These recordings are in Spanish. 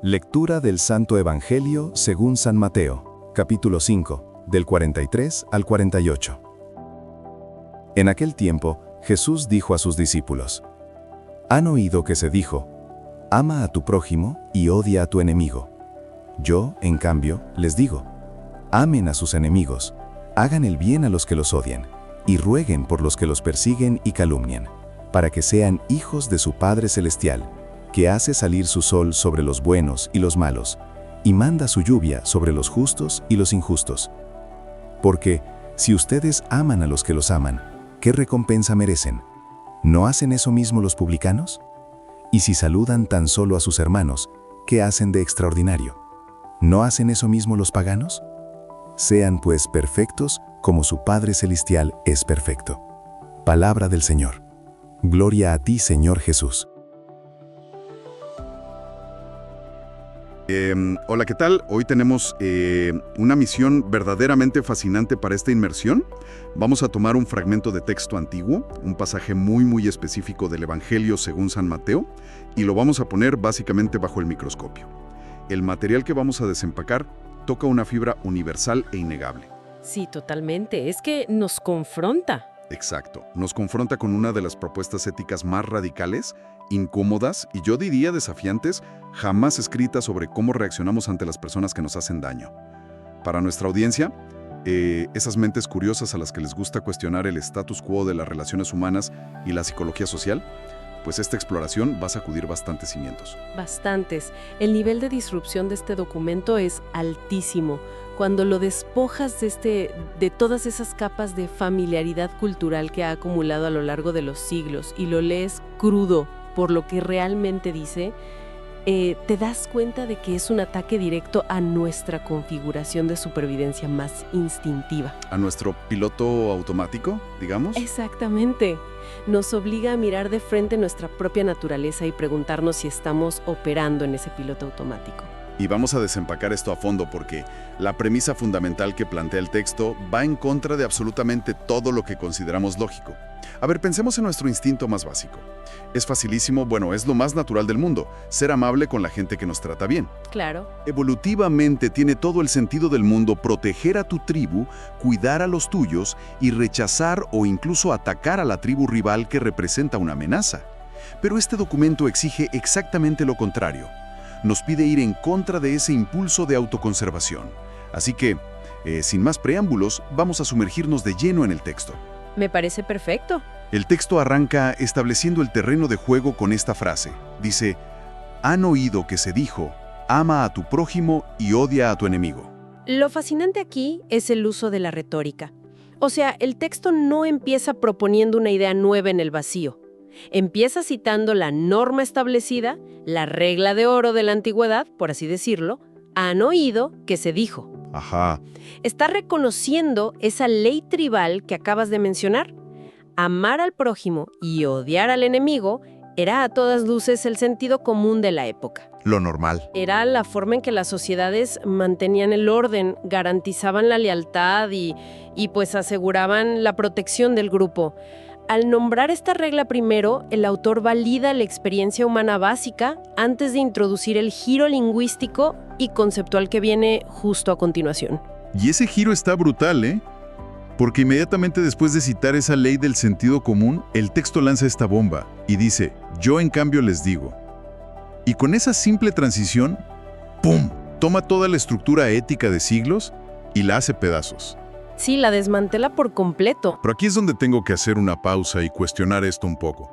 Lectura del Santo Evangelio según San Mateo, capítulo 5, del 43 al 48. En aquel tiempo, Jesús dijo a sus discípulos: «Han oído que se dijo, ama a tu prójimo y odia a tu enemigo. Yo, en cambio, les digo, amen a sus enemigos, hagan el bien a los que los odian, y rueguen por los que los persiguen y calumnian, para que sean hijos de su Padre Celestial, que hace salir su sol sobre los buenos y los malos, y manda su lluvia sobre los justos y los injustos. Porque, si ustedes aman a los que los aman, ¿qué recompensa merecen? ¿No hacen eso mismo los publicanos? Y si saludan tan solo a sus hermanos, ¿qué hacen de extraordinario? ¿No hacen eso mismo los paganos? Sean pues perfectos como su Padre Celestial es perfecto». Palabra del Señor. Gloria a ti, Señor Jesús. Hola, ¿qué tal? Hoy tenemos una misión verdaderamente fascinante para esta inmersión. Vamos a tomar un fragmento de texto antiguo, un pasaje muy específico del Evangelio según San Mateo, y lo vamos a poner básicamente bajo el microscopio. El material que vamos a desempacar toca una fibra universal e innegable. Sí, totalmente. Es que nos confronta. Exacto. Nos confronta con una de las propuestas éticas más radicales, incómodas y yo diría desafiantes, jamás escritas sobre cómo reaccionamos ante las personas que nos hacen daño. Para nuestra audiencia, esas mentes curiosas a las que les gusta cuestionar el status quo de las relaciones humanas y la psicología social, pues esta exploración va a sacudir bastantes cimientos. Bastantes. El nivel de disrupción de este documento es altísimo. Cuando lo despojas de todas esas capas de familiaridad cultural que ha acumulado a lo largo de los siglos y lo lees crudo por lo que realmente dice, te das cuenta de que es un ataque directo a nuestra configuración de supervivencia más instintiva. ¿A nuestro piloto automático, digamos? Exactamente. Nos obliga a mirar de frente nuestra propia naturaleza y preguntarnos si estamos operando en ese piloto automático. Y vamos a desempacar esto a fondo porque la premisa fundamental que plantea el texto va en contra de absolutamente todo lo que consideramos lógico. A ver, pensemos en nuestro instinto más básico. Es facilísimo, es lo más natural del mundo, ser amable con la gente que nos trata bien. Claro. Evolutivamente tiene todo el sentido del mundo proteger a tu tribu, cuidar a los tuyos y rechazar o incluso atacar a la tribu rival que representa una amenaza. Pero este documento exige exactamente lo contrario. Nos pide ir en contra de ese impulso de autoconservación. Así que, sin más preámbulos, vamos a sumergirnos de lleno en el texto. Me parece perfecto. El texto arranca estableciendo el terreno de juego con esta frase. Dice, «Han oído que se dijo, ama a tu prójimo y odia a tu enemigo». Lo fascinante aquí es el uso de la retórica. O sea, el texto no empieza proponiendo una idea nueva en el vacío. Empieza citando la norma establecida, la regla de oro de la antigüedad, por así decirlo. Han oído que se dijo. Ajá. Está reconociendo esa ley tribal que acabas de mencionar. Amar al prójimo y odiar al enemigo era a todas luces el sentido común de la época. Lo normal. Era la forma en que las sociedades mantenían el orden, garantizaban la lealtad y pues aseguraban la protección del grupo. Al nombrar esta regla primero, el autor valida la experiencia humana básica antes de introducir el giro lingüístico y conceptual que viene justo a continuación. Y ese giro está brutal, ¿eh? Porque inmediatamente después de citar esa ley del sentido común, el texto lanza esta bomba y dice, yo en cambio les digo. Y con esa simple transición, ¡pum!, toma toda la estructura ética de siglos y la hace pedazos. Sí, la desmantela por completo. Pero aquí es donde tengo que hacer una pausa y cuestionar esto un poco.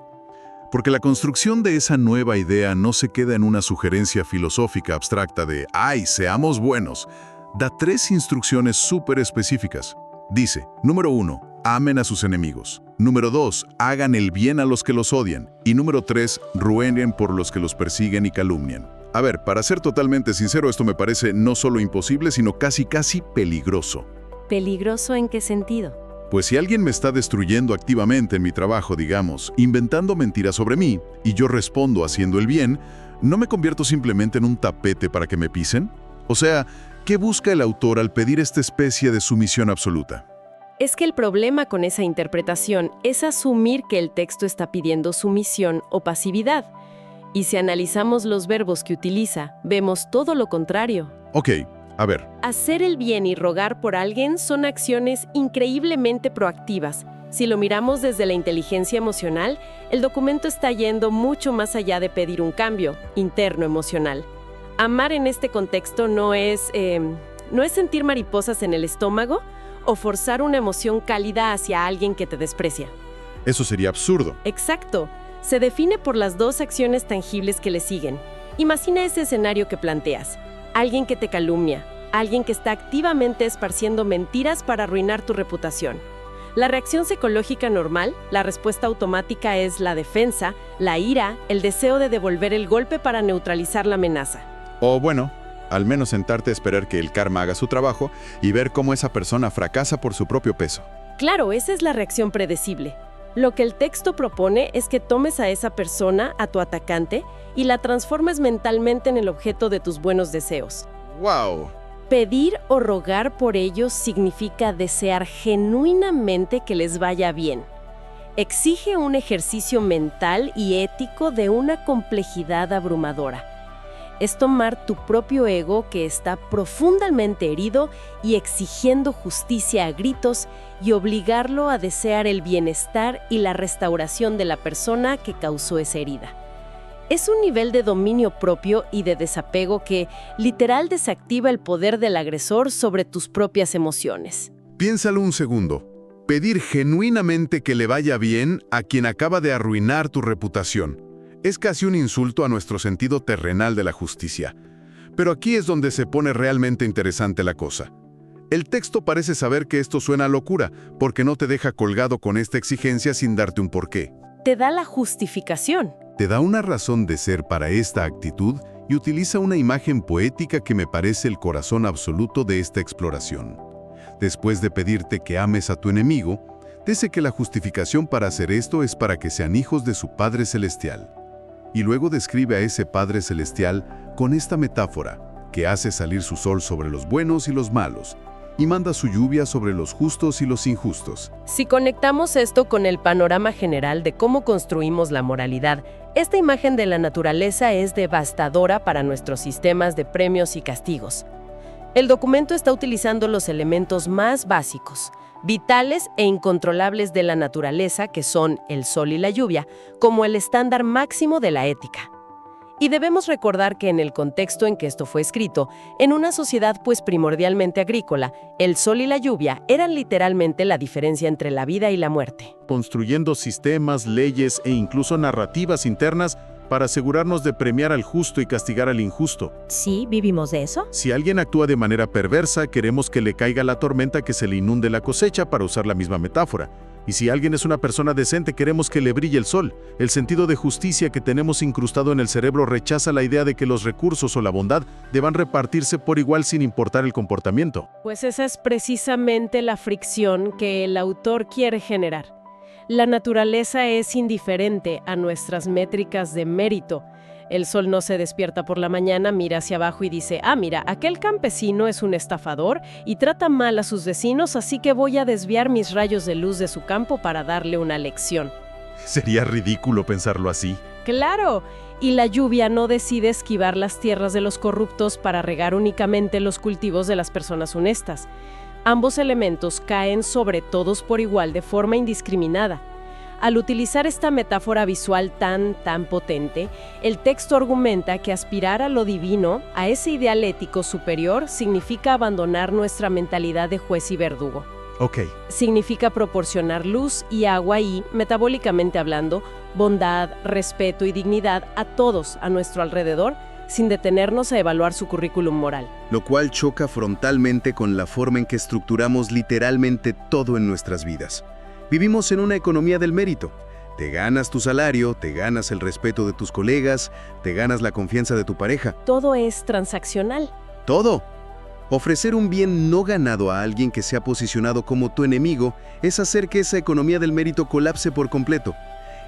Porque la construcción de esa nueva idea no se queda en una sugerencia filosófica abstracta de ¡ay, seamos buenos! Da 3 instrucciones súper específicas. Dice, número 1, amen a sus enemigos. Número 2, hagan el bien a los que los odian. Y número 3, rueguen por los que los persiguen y calumnian. A ver, para ser totalmente sincero, esto me parece no solo imposible, sino casi peligroso. ¿Peligroso en qué sentido? Pues si alguien me está destruyendo activamente en mi trabajo, digamos, inventando mentiras sobre mí, y yo respondo haciendo el bien, ¿no me convierto simplemente en un tapete para que me pisen? O sea, ¿qué busca el autor al pedir esta especie de sumisión absoluta? Es que el problema con esa interpretación es asumir que el texto está pidiendo sumisión o pasividad. Y si analizamos los verbos que utiliza, vemos todo lo contrario. Ok, a ver. Hacer el bien y rogar por alguien son acciones increíblemente proactivas. Si lo miramos desde la inteligencia emocional, el documento está yendo mucho más allá de pedir un cambio interno emocional. Amar en este contexto no es sentir mariposas en el estómago o forzar una emoción cálida hacia alguien que te desprecia. Eso sería absurdo. Exacto. Se define por las dos acciones tangibles que le siguen. Imagina ese escenario que planteas. Alguien que te calumnia, alguien que está activamente esparciendo mentiras para arruinar tu reputación. La reacción psicológica normal, la respuesta automática es la defensa, la ira, el deseo de devolver el golpe para neutralizar la amenaza. O bueno, al menos sentarte a esperar que el karma haga su trabajo y ver cómo esa persona fracasa por su propio peso. Claro, esa es la reacción predecible. Lo que el texto propone es que tomes a esa persona, a tu atacante, y la transformes mentalmente en el objeto de tus buenos deseos. ¡Wow! Pedir o rogar por ellos significa desear genuinamente que les vaya bien. Exige un ejercicio mental y ético de una complejidad abrumadora. Es tomar tu propio ego que está profundamente herido y exigiendo justicia a gritos y obligarlo a desear el bienestar y la restauración de la persona que causó esa herida. Es un nivel de dominio propio y de desapego que literal desactiva el poder del agresor sobre tus propias emociones. Piénsalo un segundo. Pedir genuinamente que le vaya bien a quien acaba de arruinar tu reputación. Es casi un insulto a nuestro sentido terrenal de la justicia. Pero aquí es donde se pone realmente interesante la cosa. El texto parece saber que esto suena a locura, porque no te deja colgado con esta exigencia sin darte un porqué. Te da la justificación. Te da una razón de ser para esta actitud y utiliza una imagen poética que me parece el corazón absoluto de esta exploración. Después de pedirte que ames a tu enemigo, dice que la justificación para hacer esto es para que sean hijos de su Padre Celestial. Y luego describe a ese Padre Celestial con esta metáfora, que hace salir su sol sobre los buenos y los malos, y manda su lluvia sobre los justos y los injustos. Si conectamos esto con el panorama general de cómo construimos la moralidad, esta imagen de la naturaleza es devastadora para nuestros sistemas de premios y castigos. El documento está utilizando los elementos más básicos, vitales e incontrolables de la naturaleza, que son el sol y la lluvia, como el estándar máximo de la ética. Y debemos recordar que en el contexto en que esto fue escrito, en una sociedad pues primordialmente agrícola, el sol y la lluvia eran literalmente la diferencia entre la vida y la muerte. Construyendo sistemas, leyes e incluso narrativas internas para asegurarnos de premiar al justo y castigar al injusto. Sí, vivimos de eso. Si alguien actúa de manera perversa, queremos que le caiga la tormenta, que se le inunde la cosecha, para usar la misma metáfora. Y si alguien es una persona decente, queremos que le brille el sol. El sentido de justicia que tenemos incrustado en el cerebro rechaza la idea de que los recursos o la bondad deban repartirse por igual sin importar el comportamiento. Pues esa es precisamente la fricción que el autor quiere generar. La naturaleza es indiferente a nuestras métricas de mérito. El sol no se despierta por la mañana, mira hacia abajo y dice: ah, mira, aquel campesino es un estafador y trata mal a sus vecinos, así que voy a desviar mis rayos de luz de su campo para darle una lección. Sería ridículo pensarlo así. ¡Claro! Y la lluvia no decide esquivar las tierras de los corruptos para regar únicamente los cultivos de las personas honestas. Ambos elementos caen sobre todos por igual de forma indiscriminada. Al utilizar esta metáfora visual tan potente, el texto argumenta que aspirar a lo divino, a ese ideal ético superior, significa abandonar nuestra mentalidad de juez y verdugo. Ok. Significa proporcionar luz y agua y, metabólicamente hablando, bondad, respeto y dignidad a todos a nuestro alrededor, sin detenernos a evaluar su currículum moral. Lo cual choca frontalmente con la forma en que estructuramos literalmente todo en nuestras vidas. Vivimos en una economía del mérito. Te ganas tu salario, te ganas el respeto de tus colegas, te ganas la confianza de tu pareja. Todo es transaccional. ¡Todo! Ofrecer un bien no ganado a alguien que se ha posicionado como tu enemigo es hacer que esa economía del mérito colapse por completo.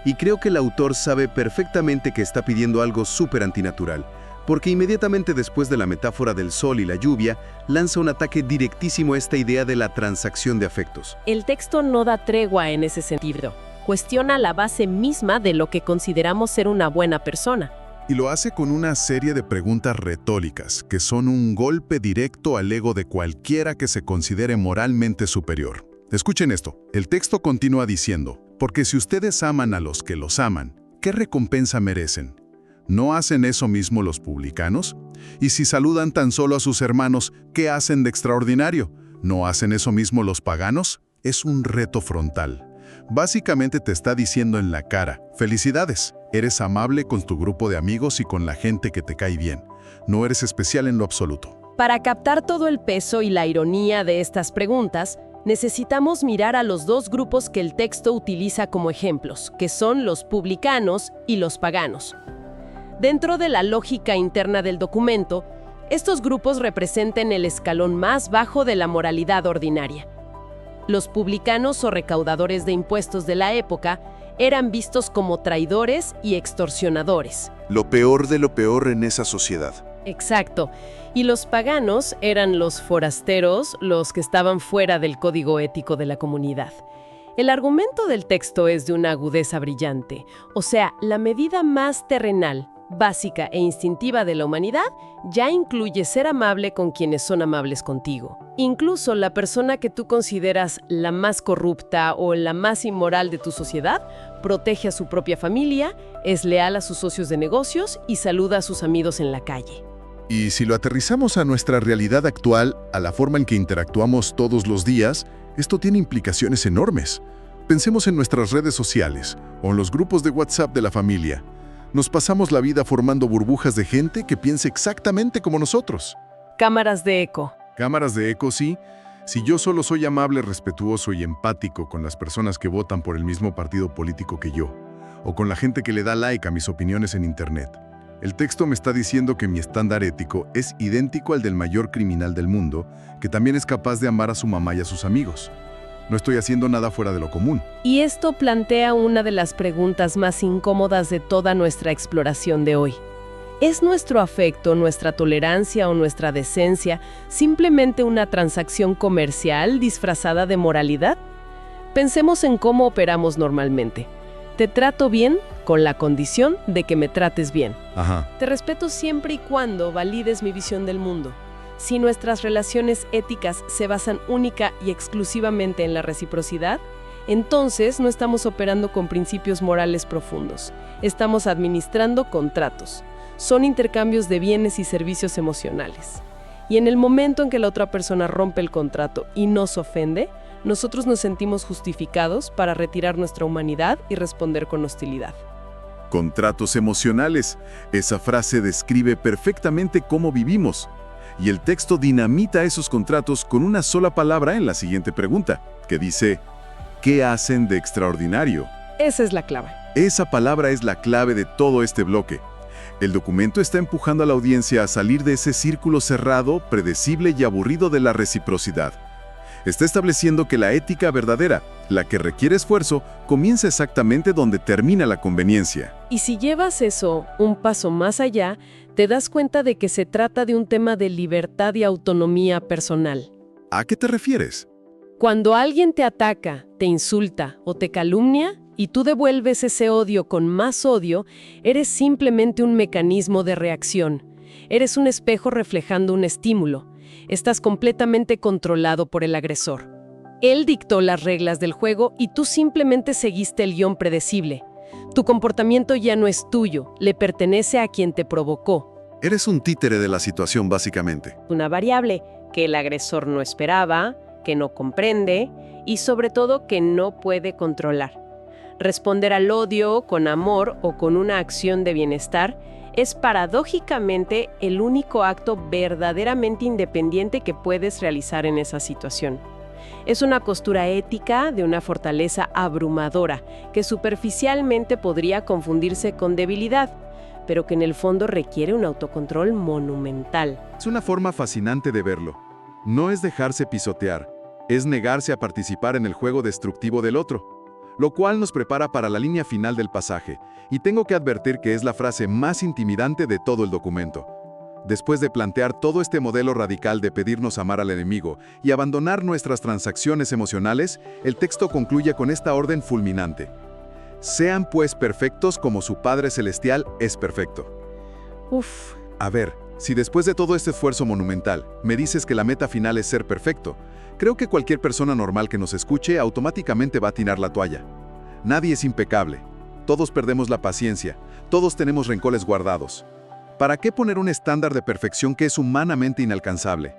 Y creo que el autor sabe perfectamente que está pidiendo algo súper antinatural, porque inmediatamente después de la metáfora del sol y la lluvia, lanza un ataque directísimo a esta idea de la transacción de afectos. El texto no da tregua en ese sentido. Cuestiona la base misma de lo que consideramos ser una buena persona. Y lo hace con una serie de preguntas retóricas que son un golpe directo al ego de cualquiera que se considere moralmente superior. Escuchen esto. El texto continúa diciendo, porque si ustedes aman a los que los aman, ¿qué recompensa merecen? ¿No hacen eso mismo los publicanos? Y si saludan tan solo a sus hermanos, ¿qué hacen de extraordinario? ¿No hacen eso mismo los paganos? Es un reto frontal. Básicamente te está diciendo en la cara, felicidades, eres amable con tu grupo de amigos y con la gente que te cae bien. No eres especial en lo absoluto. Para captar todo el peso y la ironía de estas preguntas, necesitamos mirar a los dos grupos que el texto utiliza como ejemplos, que son los publicanos y los paganos. Dentro de la lógica interna del documento, estos grupos representan el escalón más bajo de la moralidad ordinaria. Los publicanos o recaudadores de impuestos de la época eran vistos como traidores y extorsionadores. Lo peor de lo peor en esa sociedad. Exacto. Y los paganos eran los forasteros, los que estaban fuera del código ético de la comunidad. El argumento del texto es de una agudeza brillante, o sea, la medida más terrenal, básica e instintiva de la humanidad ya incluye ser amable con quienes son amables contigo. Incluso la persona que tú consideras la más corrupta o la más inmoral de tu sociedad protege a su propia familia, es leal a sus socios de negocios y saluda a sus amigos en la calle. Y si lo aterrizamos a nuestra realidad actual, a la forma en que interactuamos todos los días, esto tiene implicaciones enormes. Pensemos en nuestras redes sociales o en los grupos de WhatsApp de la familia. Nos pasamos la vida formando burbujas de gente que piensa exactamente como nosotros. Cámaras de eco. Cámaras de eco, sí. Si yo solo soy amable, respetuoso y empático con las personas que votan por el mismo partido político que yo, o con la gente que le da like a mis opiniones en Internet, el texto me está diciendo que mi estándar ético es idéntico al del mayor criminal del mundo, que también es capaz de amar a su mamá y a sus amigos. No estoy haciendo nada fuera de lo común. Y esto plantea una de las preguntas más incómodas de toda nuestra exploración de hoy. ¿Es nuestro afecto, nuestra tolerancia o nuestra decencia simplemente una transacción comercial disfrazada de moralidad? Pensemos en cómo operamos normalmente. Te trato bien con la condición de que me trates bien. Te respeto siempre y cuando valides mi visión del mundo. Si nuestras relaciones éticas se basan única y exclusivamente en la reciprocidad, entonces no estamos operando con principios morales profundos. Estamos administrando contratos. Son intercambios de bienes y servicios emocionales. Y en el momento en que la otra persona rompe el contrato y nos ofende, nosotros nos sentimos justificados para retirar nuestra humanidad y responder con hostilidad. Contratos emocionales. Esa frase describe perfectamente cómo vivimos. Y el texto dinamita esos contratos con una sola palabra en la siguiente pregunta, que dice, ¿qué hacen de extraordinario? Esa es la clave. Esa palabra es la clave de todo este bloque. El documento está empujando a la audiencia a salir de ese círculo cerrado, predecible y aburrido de la reciprocidad. Está estableciendo que la ética verdadera, la que requiere esfuerzo, comienza exactamente donde termina la conveniencia. Y si llevas eso un paso más allá, te das cuenta de que se trata de un tema de libertad y autonomía personal. ¿A qué te refieres? Cuando alguien te ataca, te insulta o te calumnia, y tú devuelves ese odio con más odio, eres simplemente un mecanismo de reacción. Eres un espejo reflejando un estímulo. Estás completamente controlado por el agresor. Él dictó las reglas del juego y tú simplemente seguiste el guión predecible. Tu comportamiento ya no es tuyo, le pertenece a quien te provocó. Eres un títere de la situación, básicamente. Una variable que el agresor no esperaba, que no comprende y sobre todo que no puede controlar. Responder al odio con amor o con una acción de bienestar es paradójicamente el único acto verdaderamente independiente que puedes realizar en esa situación. Es una costura ética de una fortaleza abrumadora que superficialmente podría confundirse con debilidad, pero que en el fondo requiere un autocontrol monumental. Es una forma fascinante de verlo. No es dejarse pisotear, es negarse a participar en el juego destructivo del otro, lo cual nos prepara para la línea final del pasaje, y tengo que advertir que es la frase más intimidante de todo el documento. Después de plantear todo este modelo radical de pedirnos amar al enemigo y abandonar nuestras transacciones emocionales, el texto concluye con esta orden fulminante. Sean pues perfectos como su Padre Celestial es perfecto. Uf. A ver, si después de todo este esfuerzo monumental me dices que la meta final es ser perfecto, creo que cualquier persona normal que nos escuche automáticamente va a tirar la toalla. Nadie es impecable. Todos perdemos la paciencia. Todos tenemos rencores guardados. ¿Para qué poner un estándar de perfección que es humanamente inalcanzable?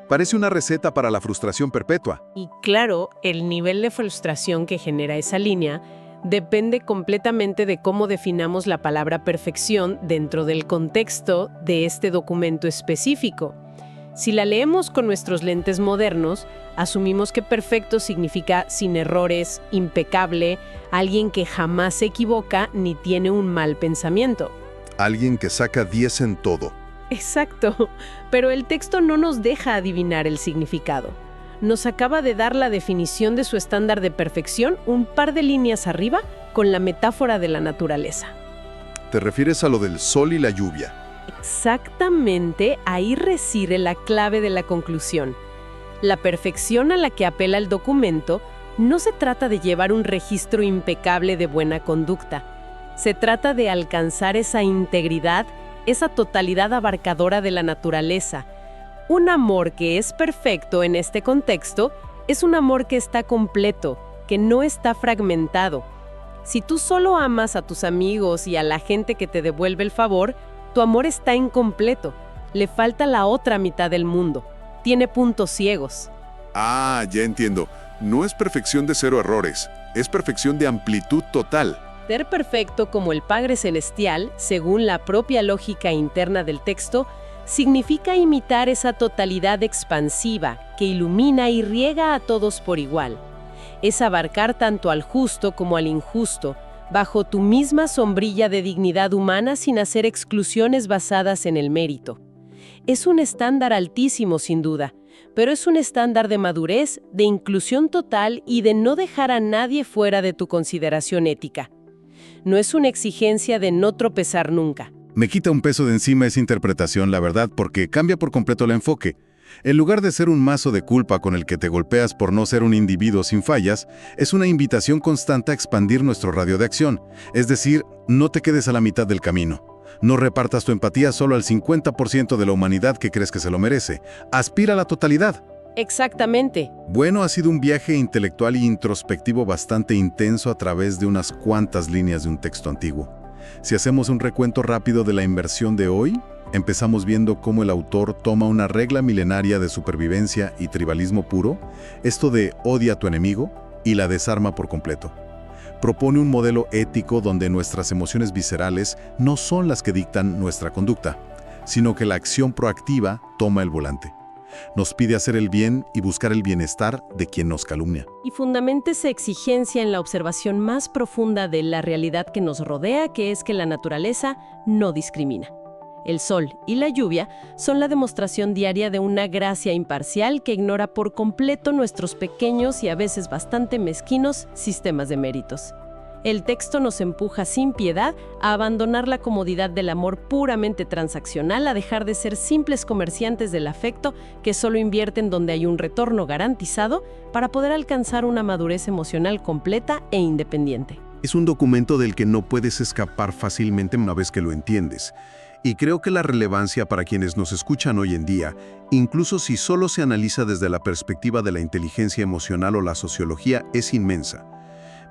Parece una receta para la frustración perpetua. Y claro, el nivel de frustración que genera esa línea depende completamente de cómo definamos la palabra perfección dentro del contexto de este documento específico. Si la leemos con nuestros lentes modernos, asumimos que perfecto significa sin errores, impecable, alguien que jamás se equivoca ni tiene un mal pensamiento. Alguien que saca 10 en todo. Exacto, pero el texto no nos deja adivinar el significado. Nos acaba de dar la definición de su estándar de perfección un par de líneas arriba con la metáfora de la naturaleza. ¿Te refieres a lo del sol y la lluvia? Exactamente, ahí reside la clave de la conclusión. La perfección a la que apela el documento no se trata de llevar un registro impecable de buena conducta. Se trata de alcanzar esa integridad, esa totalidad abarcadora de la naturaleza. Un amor que es perfecto en este contexto es un amor que está completo, que no está fragmentado. Si tú solo amas a tus amigos y a la gente que te devuelve el favor, tu amor está incompleto. Le falta la otra mitad del mundo. Tiene puntos ciegos. Ah, ya entiendo. No es perfección de 0 errores, es perfección de amplitud total. Ser perfecto como el Padre Celestial, según la propia lógica interna del texto, significa imitar esa totalidad expansiva que ilumina y riega a todos por igual. Es abarcar tanto al justo como al injusto, bajo tu misma sombrilla de dignidad humana sin hacer exclusiones basadas en el mérito. Es un estándar altísimo sin duda, pero es un estándar de madurez, de inclusión total y de no dejar a nadie fuera de tu consideración ética. No es una exigencia de no tropezar nunca. Me quita un peso de encima esa interpretación, la verdad, porque cambia por completo el enfoque. En lugar de ser un mazo de culpa con el que te golpeas por no ser un individuo sin fallas, es una invitación constante a expandir nuestro radio de acción. Es decir, no te quedes a la mitad del camino. No repartas tu empatía solo al 50% de la humanidad que crees que se lo merece. Aspira a la totalidad. Exactamente. Bueno, ha sido un viaje intelectual e introspectivo bastante intenso a través de unas cuantas líneas de un texto antiguo. Si hacemos un recuento rápido de la inversión de hoy, empezamos viendo cómo el autor toma una regla milenaria de supervivencia y tribalismo puro, esto de odia a tu enemigo, y la desarma por completo. Propone un modelo ético donde nuestras emociones viscerales no son las que dictan nuestra conducta, sino que la acción proactiva toma el volante. Nos pide hacer el bien y buscar el bienestar de quien nos calumnia. Y fundamenta esa exigencia en la observación más profunda de la realidad que nos rodea, que es que la naturaleza no discrimina. El sol y la lluvia son la demostración diaria de una gracia imparcial que ignora por completo nuestros pequeños y a veces bastante mezquinos sistemas de méritos. El texto nos empuja sin piedad a abandonar la comodidad del amor puramente transaccional, a dejar de ser simples comerciantes del afecto que solo invierten donde hay un retorno garantizado para poder alcanzar una madurez emocional completa e independiente. Es un documento del que no puedes escapar fácilmente una vez que lo entiendes. Y creo que la relevancia para quienes nos escuchan hoy en día, incluso si solo se analiza desde la perspectiva de la inteligencia emocional o la sociología, es inmensa.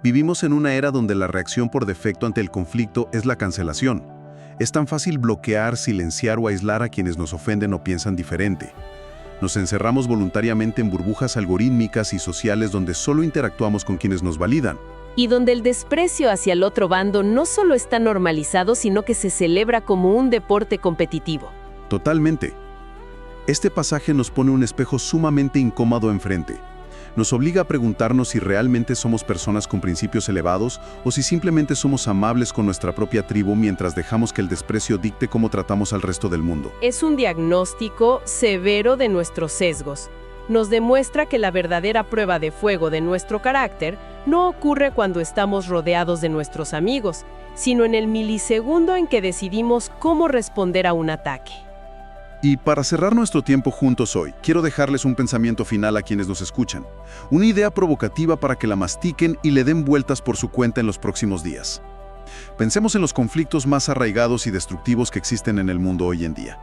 Vivimos en una era donde la reacción por defecto ante el conflicto es la cancelación. Es tan fácil bloquear, silenciar o aislar a quienes nos ofenden o piensan diferente. Nos encerramos voluntariamente en burbujas algorítmicas y sociales donde solo interactuamos con quienes nos validan. Y donde el desprecio hacia el otro bando no solo está normalizado, sino que se celebra como un deporte competitivo. Totalmente. Este pasaje nos pone un espejo sumamente incómodo enfrente. Nos obliga a preguntarnos si realmente somos personas con principios elevados o si simplemente somos amables con nuestra propia tribu mientras dejamos que el desprecio dicte cómo tratamos al resto del mundo. Es un diagnóstico severo de nuestros sesgos. Nos demuestra que la verdadera prueba de fuego de nuestro carácter no ocurre cuando estamos rodeados de nuestros amigos, sino en el milisegundo en que decidimos cómo responder a un ataque. Y para cerrar nuestro tiempo juntos hoy, quiero dejarles un pensamiento final a quienes nos escuchan. Una idea provocativa para que la mastiquen y le den vueltas por su cuenta en los próximos días. Pensemos en los conflictos más arraigados y destructivos que existen en el mundo hoy en día.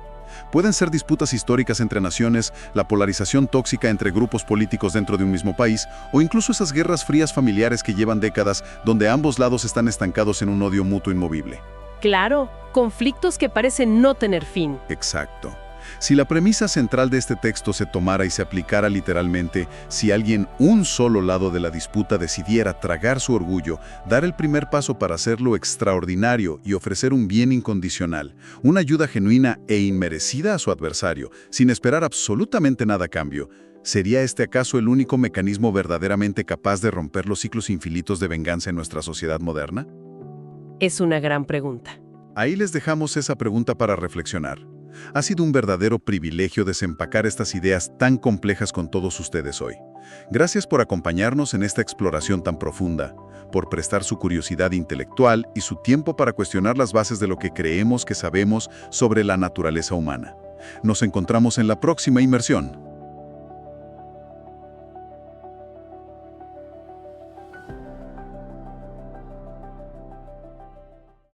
Pueden ser disputas históricas entre naciones, la polarización tóxica entre grupos políticos dentro de un mismo país, o incluso esas guerras frías familiares que llevan décadas donde ambos lados están estancados en un odio mutuo inmovible. Claro, conflictos que parecen no tener fin. Exacto. Si la premisa central de este texto se tomara y se aplicara literalmente, si un solo lado de la disputa decidiera tragar su orgullo, dar el primer paso para hacerlo extraordinario y ofrecer un bien incondicional, una ayuda genuina e inmerecida a su adversario, sin esperar absolutamente nada a cambio, ¿sería este acaso el único mecanismo verdaderamente capaz de romper los ciclos infinitos de venganza en nuestra sociedad moderna? Es una gran pregunta. Ahí les dejamos esa pregunta para reflexionar. Ha sido un verdadero privilegio desempacar estas ideas tan complejas con todos ustedes hoy. Gracias por acompañarnos en esta exploración tan profunda, por prestar su curiosidad intelectual y su tiempo para cuestionar las bases de lo que creemos que sabemos sobre la naturaleza humana. Nos encontramos en la próxima inmersión.